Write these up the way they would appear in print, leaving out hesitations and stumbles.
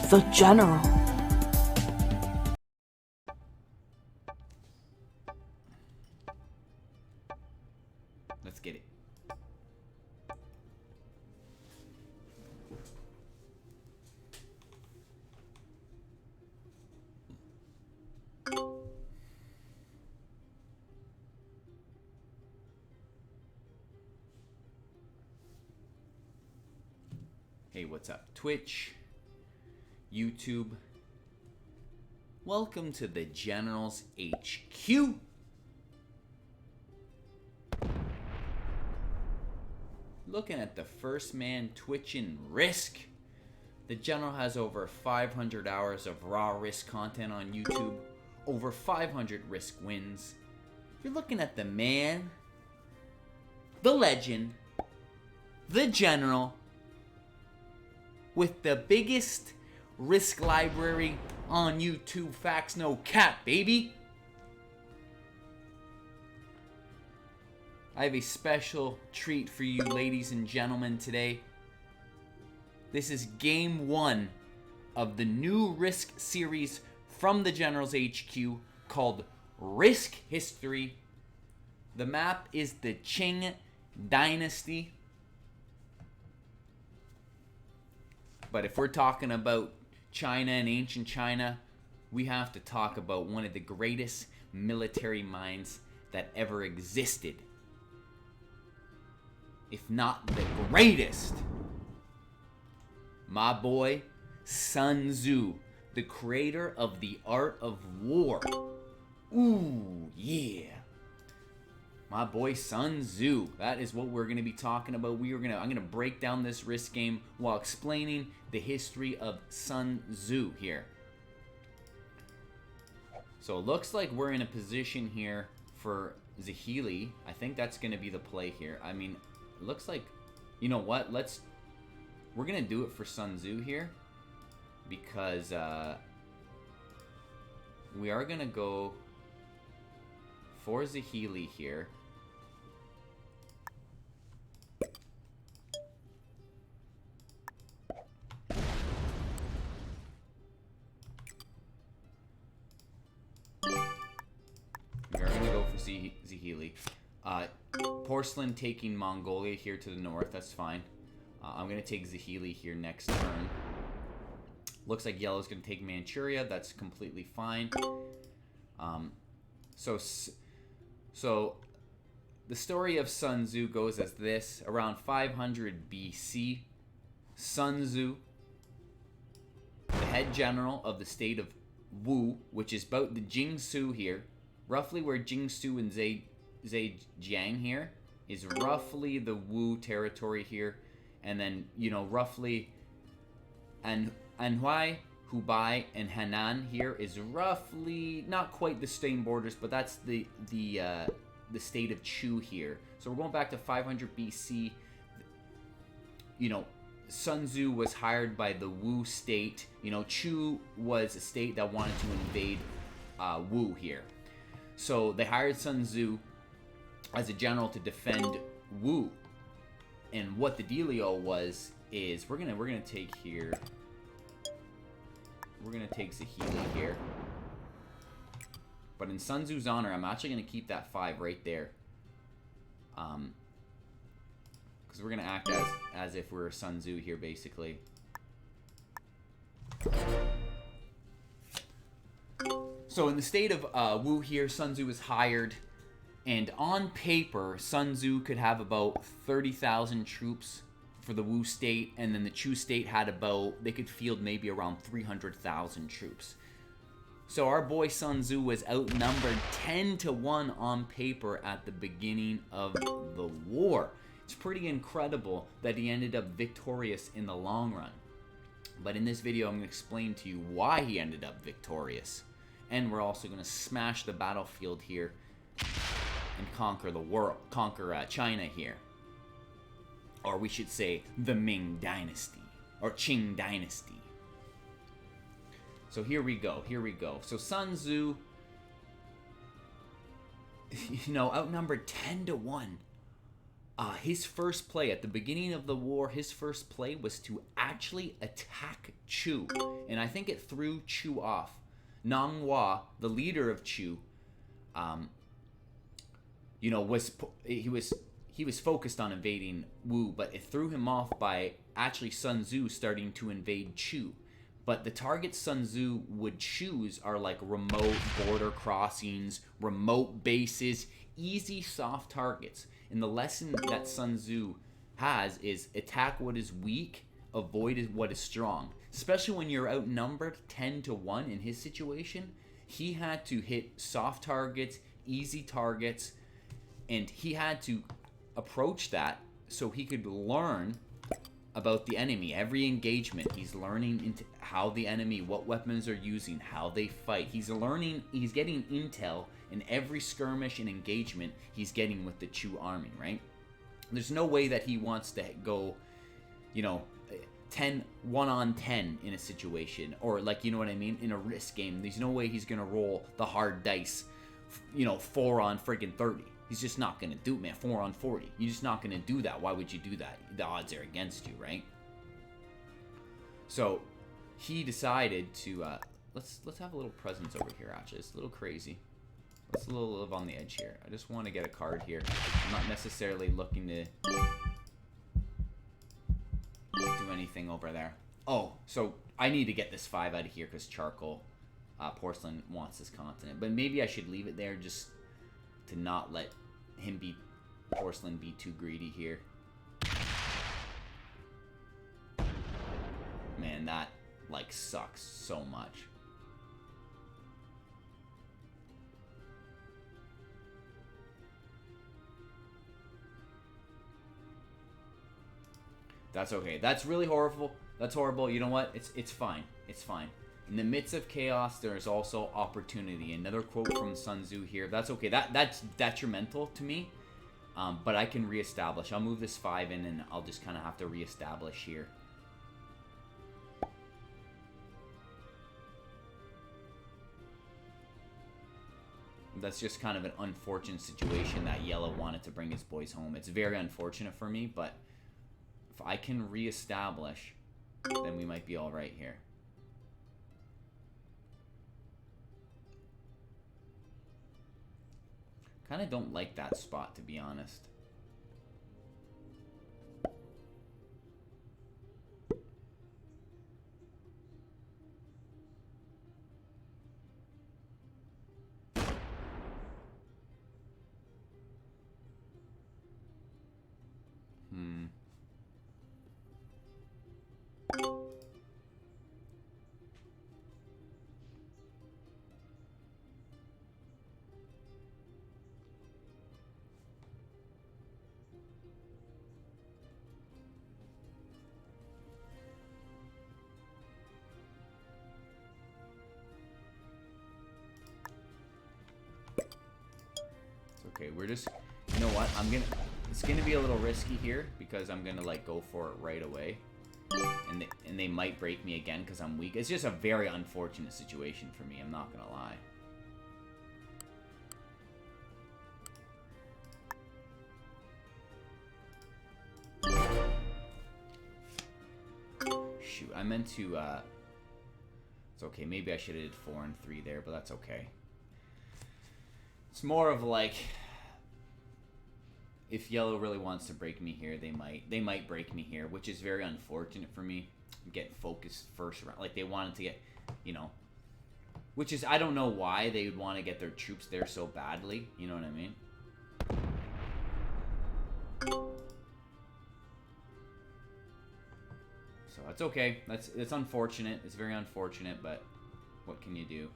the general. Let's get it. Hey, what's up? Twitch, YouTube. Welcome to the General's HQ. Looking at the first man twitching Risk. The General has over 500 hours of raw Risk content on YouTube. Over 500 Risk wins. You're looking at the man, the legend, the General, with the biggest Risk library on YouTube. Facts, no cap, baby. I have a special treat for you, ladies and gentlemen, today. This is game 1 of the new Risk series from the General's HQ called Risk History. The map is the Qing Dynasty. But if we're talking about China and ancient China, we have to talk about one of the greatest military minds that ever existed. If not the greatest. My boy, Sun Tzu, the creator of the art of war. Ooh, yeah. My boy Sun Tzu. That is what we're going to be talking about. I'm going to break down this Risk game while explaining the history of Sun Tzu here. So it looks like we're in a position here for Zahili. I think that's going to be the play here. I mean, it looks like, you know what? We're going to do it for Sun Tzu here because we are going to go for Zahili here. We are going to go for Zahili. Porcelain taking Mongolia here to the north. That's fine. I'm going to take Zahili here next turn. Looks like Yellow's going to take Manchuria. That's completely fine. So the story of Sun Tzu goes as this. Around 500 BC, Sun Tzu, the head general of the state of Wu, which is about the Jingsu here, roughly where Jingsu and Zhejiang here is roughly the Wu territory here, and then, you know, roughly Anhui, Hubei, and Henan here is roughly not quite the same borders, but that's the state of Chu here. So we're going back to 500 BC. You know, Sun Tzu was hired by the Wu state. You know, Chu was a state that wanted to invade Wu here. So they hired Sun Tzu as a general to defend Wu. And what the dealio was is we're gonna take here. We're gonna take Zahili here. But in Sun Tzu's honor, I'm actually gonna keep that 5 right there. Because we're gonna act as if we're Sun Tzu here, basically. So in the state of Wu here, Sun Tzu was hired, and on paper, Sun Tzu could have about 30,000 troops for the Wu state, and then the Chu state had about, they could field maybe around 300,000 troops. So our boy Sun Tzu was outnumbered 10-1 on paper at the beginning of the war. It's pretty incredible that he ended up victorious in the long run. But in this video, I'm going to explain to you why he ended up victorious. And we're also going to smash the battlefield here and conquer the world, conquer China here. Or we should say the Ming Dynasty, or Qing Dynasty. So here we go, So Sun Tzu, you know, outnumbered 10-1. His first play at the beginning of the war, his first play was to actually attack Chu, and I think it threw Chu off. Nang Hua, the leader of Chu, you know, he was focused on invading Wu, but it threw him off by actually Sun Tzu starting to invade Chu. But the targets Sun Tzu would choose are like remote border crossings, remote bases, easy, soft targets. And the lesson that Sun Tzu has is attack what is weak, avoid what is strong. Especially when you're outnumbered 10-1 in his situation, he had to hit soft targets, easy targets, and he had to approach that so he could learn about the enemy. Every engagement, he's learning into how the enemy, what weapons are using, how they fight. He's getting intel in every skirmish and engagement he's getting with the Chu army, right? There's no way that he wants to go, you know, 1-on-10 in a situation, or like, you know what I mean, in a risk game. There's no way he's gonna roll the hard dice, you know, 4-on-30. He's just not going to do it, man. 4-on-40. You're just not going to do that. Why would you do that? The odds are against you, right? So he decided to let's have a little presence over here. Actually, it's a little crazy. Let's live on the edge here. I just want to get a card here. I'm not necessarily looking to do anything over there. Oh, so I need to get this 5 out of here because charcoal porcelain wants this continent. But maybe I should leave it there just to not let him porcelain be too greedy here. Man, that like sucks so much. That's okay. That's really horrible. That's horrible. You know what? It's fine. It's fine. In the midst of chaos, there is also opportunity. Another quote from Sun Tzu here. That's okay. That's detrimental to me, but I can reestablish. I'll move this 5 in, and I'll just kind of have to reestablish here. That's just kind of an unfortunate situation that Yellow wanted to bring his boys home. It's very unfortunate for me, but if I can reestablish, then we might be all right here. Kind of don't like that spot, to be honest. Okay, we're just, you know what, it's gonna be a little risky here because I'm gonna like go for it right away, and they might break me again because I'm weak. It's just a very unfortunate situation for me, I'm not gonna lie. Shoot, I meant to, it's okay, maybe I should have did 4 and 3 there, but that's okay. It's more of like, if Yellow really wants to break me here, they might break me here, which is very unfortunate for me. Get focused first round, like they wanted to get, you know, which is, I don't know why they would want to get their troops there so badly. You know what I mean? So that's okay. It's unfortunate. It's very unfortunate, but what can you do?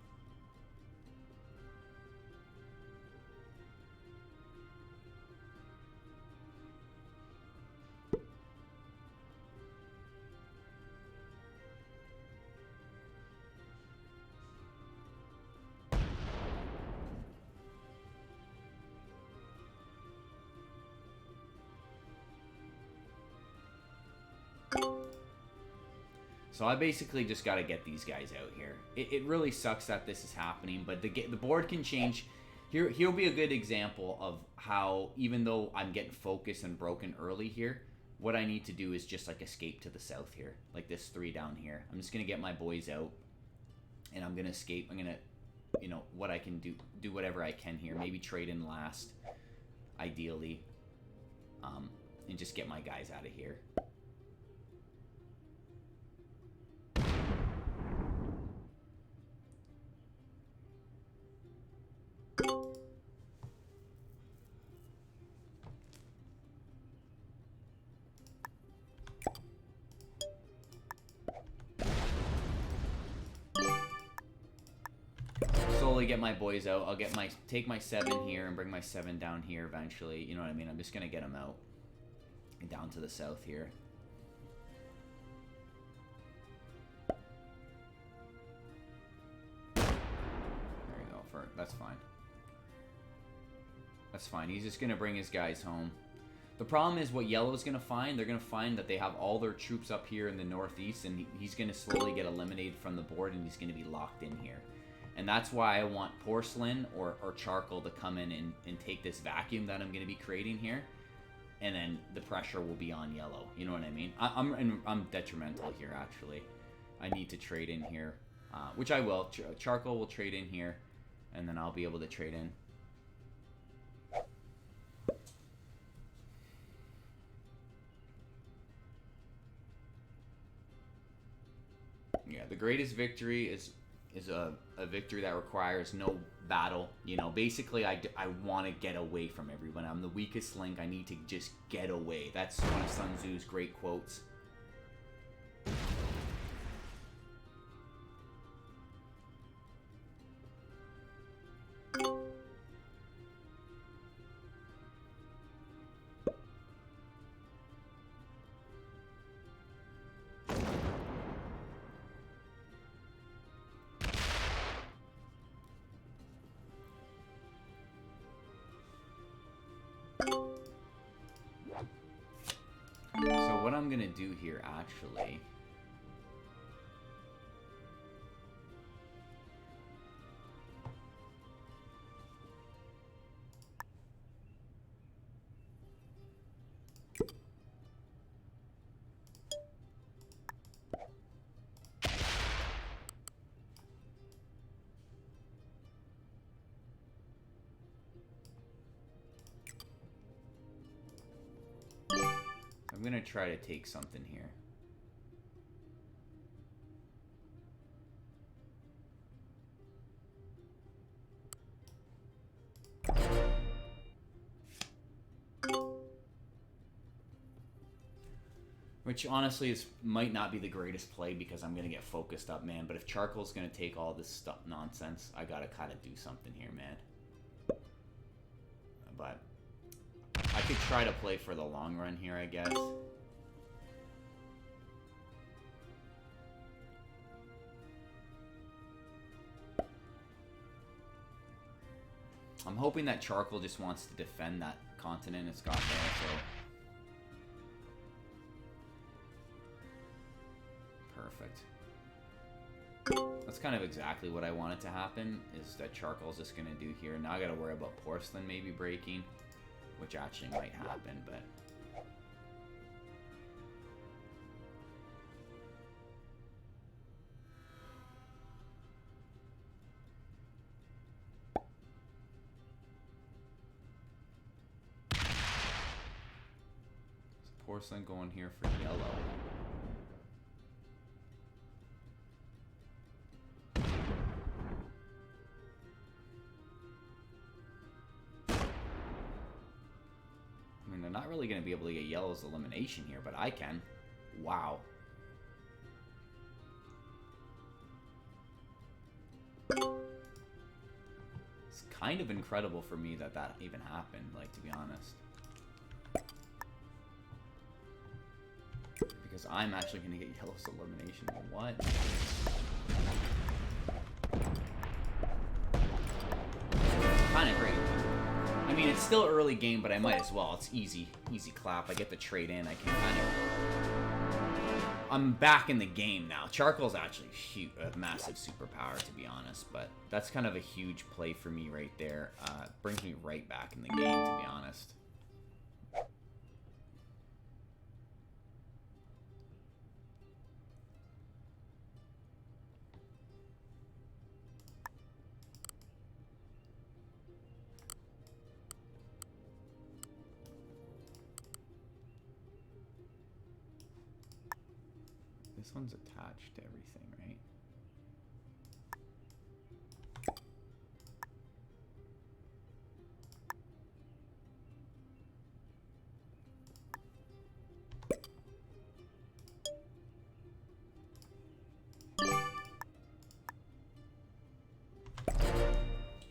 So I basically just got to get these guys out here. It really sucks that this is happening, but the board can change. Here'll be a good example of how, even though I'm getting focused and broken early here, what I need to do is just like escape to the south here, like this 3 down here. I'm just gonna get my boys out, and I'm gonna escape. I'm gonna, you know, what I can do whatever I can here. Maybe trade in last, ideally, and just get my guys out of here. Slowly get my boys out. I'll take my 7 here and bring my 7 down here eventually. You know what I mean? I'm just gonna get them out and down to the south here. There you go. That's fine. That's fine. He's just gonna bring his guys home. The problem is what Yellow's gonna find. They're gonna find that they have all their troops up here in the northeast, and he's gonna slowly get eliminated from the board, and he's gonna be locked in here. And that's why I want Porcelain or Charcoal to come in and take this vacuum that I'm going to be creating here. And then the pressure will be on Yellow. You know what I mean? I'm detrimental here, actually. I need to trade in here, which I will. Charcoal will trade in here, and then I'll be able to trade in. Yeah, the greatest victory is a victory that requires no battle. You know, basically I want to get away from everyone. I'm the weakest link. I need to just get away. That's one of Sun Tzu's great quotes. So what I'm gonna do here, actually, I'm gonna try to take something here. Which honestly might not be the greatest play because I'm gonna get focused up, man. But if Charcoal's gonna take all this stuff nonsense, I gotta kind of do something here, man. But I could try to play for the long run here, I guess. I'm hoping that Charcoal just wants to defend that continent it's got there, so... Perfect. That's kind of exactly what I wanted to happen, is that Charcoal's just gonna do here. Now I gotta worry about Porcelain maybe breaking, which actually might happen, but... So Porcelain going here for Yellow. They're not really going to be able to get Yellow's elimination here, but I can. Wow. It's kind of incredible for me that that even happened, like, to be honest. Because I'm actually going to get Yellow's elimination. What? Kind of great. I mean, it's still early game, but I might as well. It's easy clap. I get the trade in. I can kind of... I'm back in the game now. Charcoal's actually a massive superpower, to be honest, but that's kind of a huge play for me right there. Brings me right back in the game, to be honest. This one's attached to everything, right?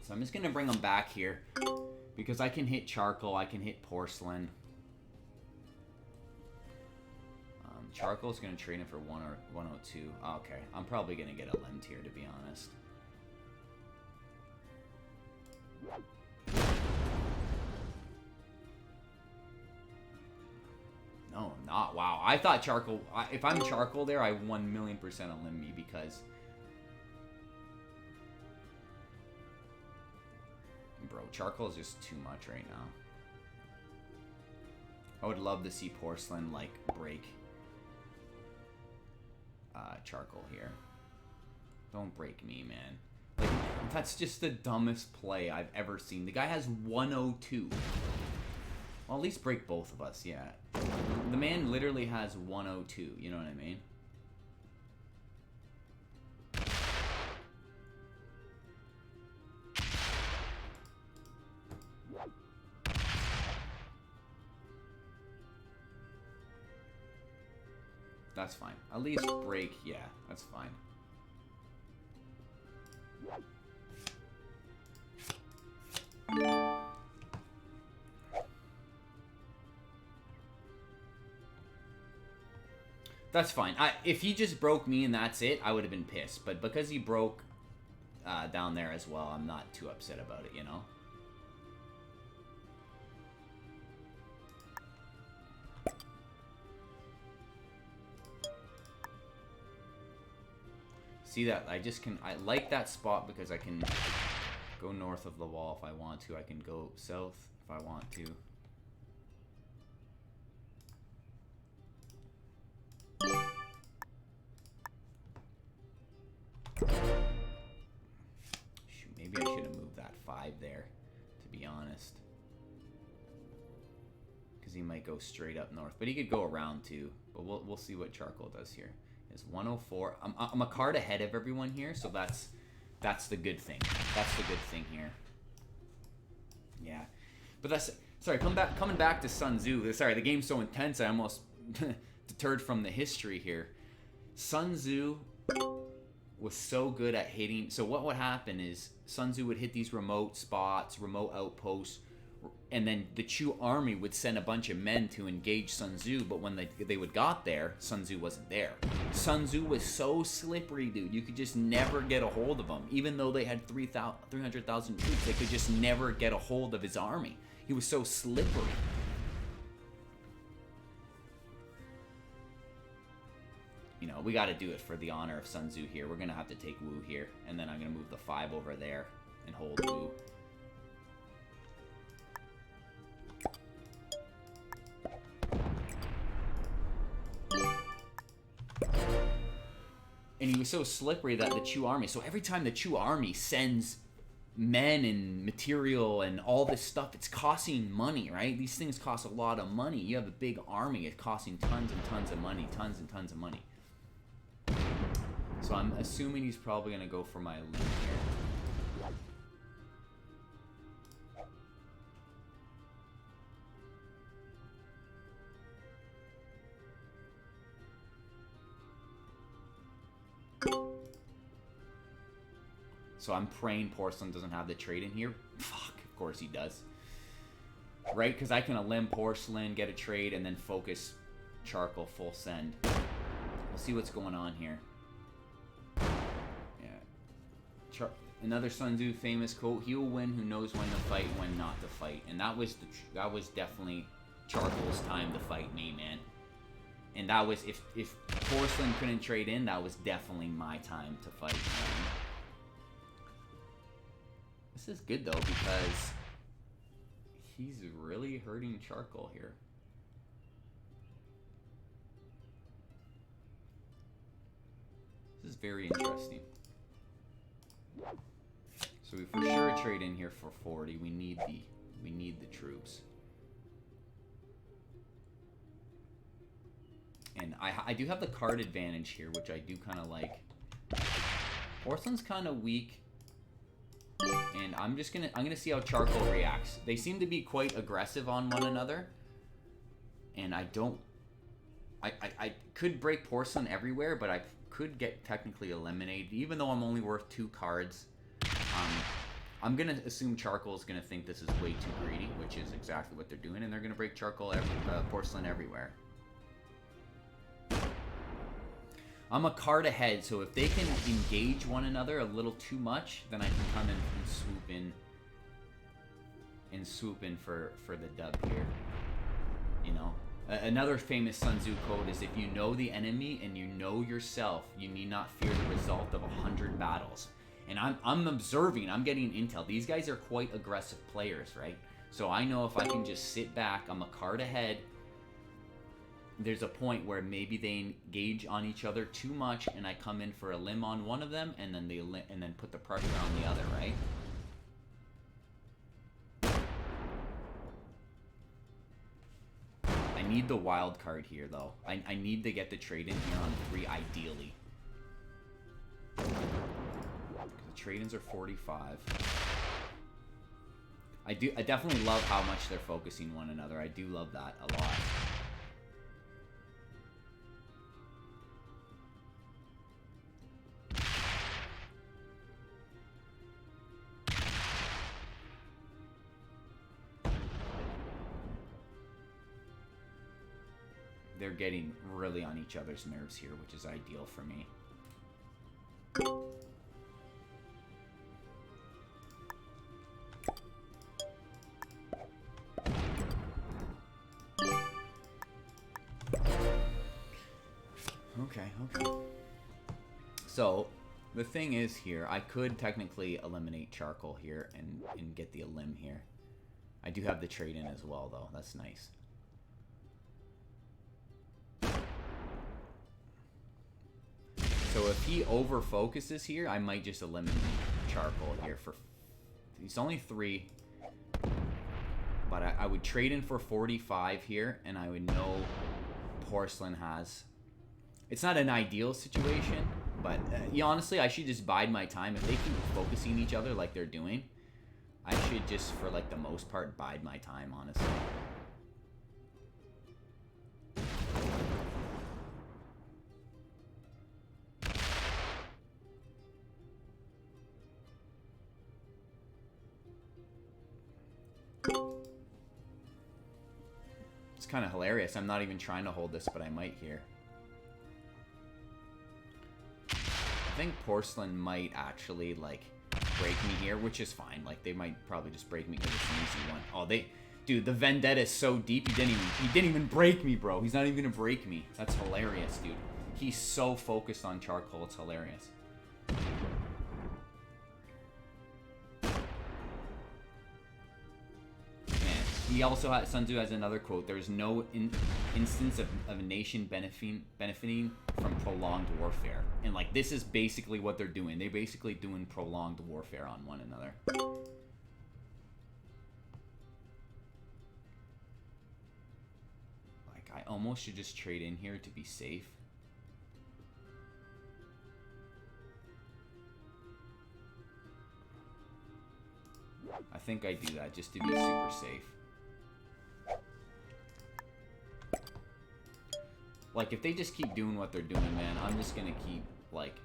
So I'm just going to bring them back here because I can hit charcoal, I can hit porcelain. Charcoal's going to trade him for 102. Oh, okay, I'm probably going to get a limbed here, to be honest. No, I'm not. Wow, I thought charcoal... if I'm charcoal there, I 1,000,000% a limb me because... Bro, charcoal is just too much right now. I would love to see porcelain, like, break... charcoal here. Don't break me, man. Like, that's just the dumbest play I've ever seen. The guy has 102. Well, at least break both of us, yeah. The man literally has 102, you know what I mean? That's fine. At least break, yeah, that's fine. That's fine. If he just broke me and that's it, I would have been pissed. But because he broke down there as well, I'm not too upset about it, you know? See that? I like that spot because I can go north of the wall if I want to. I can go south if I want to. Shoot, maybe I should have moved that 5 there, to be honest. Because he might go straight up north. But he could go around too. But we'll see what charcoal does here. Is 104. I'm a card ahead of everyone here, so that's the good thing. That's the good thing here. Yeah, but that's sorry. Coming back to Sun Tzu. Sorry, the game's so intense. I almost deterred from the history here. Sun Tzu was so good at hitting. So what would happen is Sun Tzu would hit these remote spots, remote outposts. And then the Chu army would send a bunch of men to engage Sun Tzu, but when they got there, Sun Tzu wasn't there. Sun Tzu was so slippery, dude. You could just never get a hold of him. Even though they had 300,000 troops, they could just never get a hold of his army. He was so slippery. You know, we got to do it for the honor of Sun Tzu here. We're going to have to take Wu here, and then I'm going to move the 5 over there and hold Wu. And he was so slippery that the Chu army... So every time the Chu army sends men and material and all this stuff, it's costing money, right? These things cost a lot of money. You have a big army. It's costing tons and tons of money. Tons and tons of money. So I'm assuming he's probably going to go for my limb here. So I'm praying Porcelain doesn't have the trade in here. Fuck, of course he does. Right? Because I can limb Porcelain, get a trade, and then focus Charcoal full send. We'll see what's going on here. Yeah. Another Sun Tzu famous quote: "He will win who knows when to fight, when not to fight." And that was definitely Charcoal's time to fight me, man. And that was, if Porcelain couldn't trade in, that was definitely my time to fight. This is good, though, because he's really hurting Charcoal here. This is very interesting. So we for sure trade in here for 40. We need the troops. And I do have the card advantage here, which I do kind of like. Porcelain's kind of weak. And I'm gonna see how Charcoal reacts. They seem to be quite aggressive on one another. And I could break Porcelain everywhere, but I could get technically eliminated, even though I'm only worth 2 cards. I'm gonna assume Charcoal's gonna think this is way too greedy, which is exactly what they're doing, and they're gonna break Porcelain everywhere. I'm a card ahead, so if they can engage one another a little too much, then I can come in and swoop in for the dub here. You know, another famous Sun Tzu quote is, "If you know the enemy and you know yourself, you need not fear the result of 100 battles." And I'm observing, I'm getting intel. These guys are quite aggressive players, right? So I know if I can just sit back, I'm a card ahead. There's a point where maybe they engage on each other too much, and I come in for a limb on one of them, and then put the pressure on the other, right? I need the wild card here, though. I need to get the trade in here on 3, ideally. The trade-ins are 45. I definitely love how much they're focusing one another. I do love that a lot. They're getting really on each other's nerves here, which is ideal for me. Okay. So, the thing is here, I could technically eliminate Charcoal here and get the limb here. I do have the trade in as well, though. That's nice. So if he over focuses here, I might just eliminate Charcoal here for... He's only 3. But I would trade in for 45 here, and I would know Porcelain has... It's not an ideal situation, but honestly, I should just bide my time. If they keep focusing each other like they're doing, I should just, for like the most part, bide my time, honestly. It's kind of hilarious. I'm not even trying to hold this, but I might here. I think Porcelain might actually, like, break me here, which is fine. Like, they might probably just break me because it's an easy one. Oh, dude, the vendetta is so deep. He didn't even break me, bro. He's not even gonna break me. That's hilarious, dude. He's so focused on Charcoal. It's hilarious. He also has, Sun Tzu has another quote: "There's no instance of a nation benefiting from prolonged warfare." And like, this is basically what they're doing. They're basically doing prolonged warfare on one another. Like, I almost should just trade in here to be safe. I think I do that just to be super safe. Like, if they just keep doing what they're doing, man, I'm just gonna keep, like,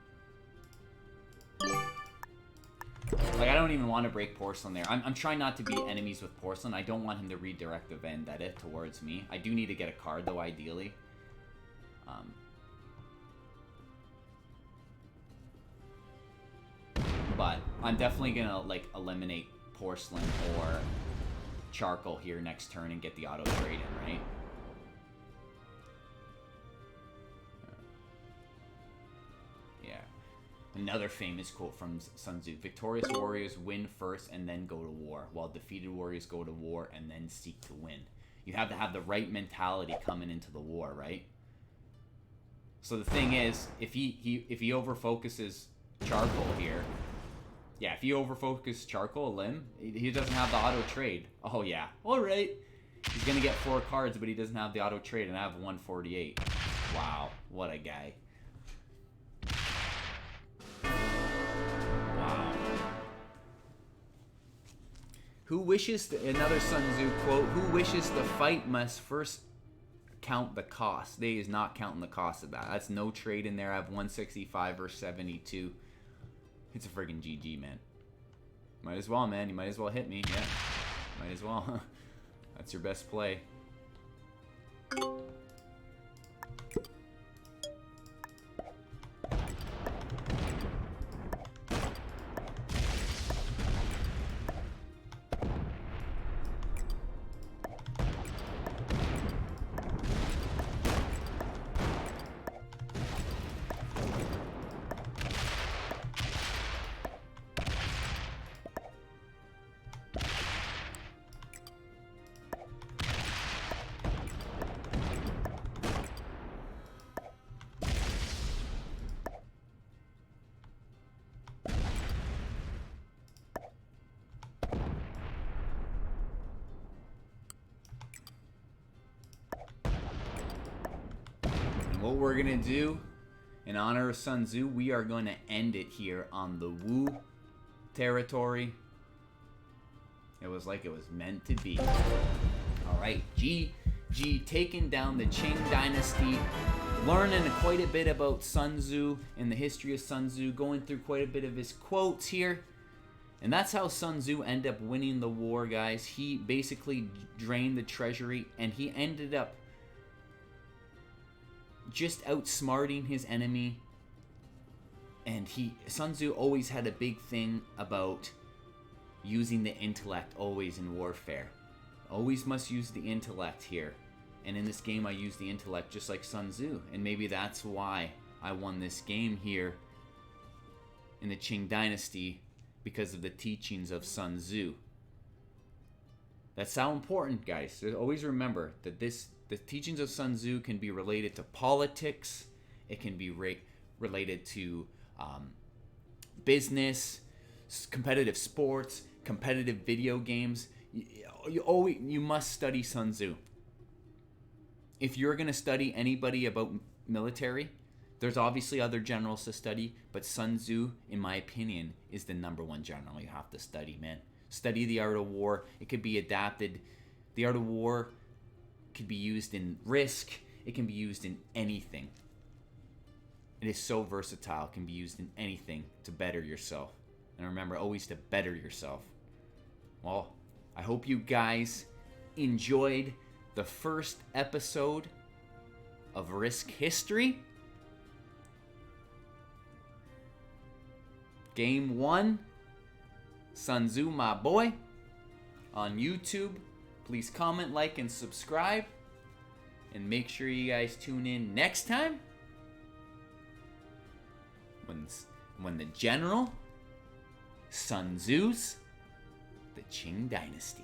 I don't even want to break Porcelain there. I'm trying not to be enemies with Porcelain. I don't want him to redirect the vendetta towards me. I do need to get a card, though, ideally. But I'm definitely gonna, like, eliminate Porcelain or Charcoal here next turn and get the auto trade in, right? Another famous quote from Sun Tzu: victorious warriors win first and then go to war, while defeated warriors go to war and then seek to win. You have to have the right mentality coming into the war, right? So the thing is, if he over focuses charcoal here, yeah, if he over focuses charcoal limb, he doesn't have the auto trade. Oh yeah, all right. He's gonna get 4 cards, but he doesn't have the auto trade, and I have 148. Wow, what a guy. Wow. Who wishes to, another Sun Tzu quote, who wishes to fight must first count the cost. They is not counting the cost of that. That's no trade in there. I have 165 or 72. It's a friggin' GG, man. Might as well, man. You might as well hit me. Yeah, might as well. That's your best play. What we're gonna do in honor of Sun Tzu, we are going to end it here on the Wu territory. It was like it was meant to be. Alright, GG taking down the Qing dynasty, learning quite a bit about Sun Tzu and the history of Sun Tzu, going through quite a bit of his quotes here. And that's how Sun Tzu ended up winning the war, guys. He basically drained the treasury, and he ended up just outsmarting his enemy. And Sun Tzu always had a big thing about using the intellect always in warfare. Always must use the intellect here. And in this game I use the intellect just like Sun Tzu. And maybe that's why I won this game here in the Qing dynasty, because of the teachings of Sun Tzu. That's how important, guys. So always remember that the teachings of Sun Tzu can be related to politics. It can be related to business, competitive sports, competitive video games. You must study Sun Tzu. If you're going to study anybody about military, there's obviously other generals to study, but Sun Tzu, in my opinion, is the #1 general you have to study, man. Study the art of war. It could be adapted. The art of war could be used in Risk. It can be used in anything. It is so versatile. It can be used in anything to better yourself. And remember, always to better yourself. Well, I hope you guys enjoyed the first episode of Risk History. Game 1, Sun Tzu, my boy, on YouTube. Please comment, like, and subscribe. And make sure you guys tune in next time when the general Sun Tzu's the Qing dynasty.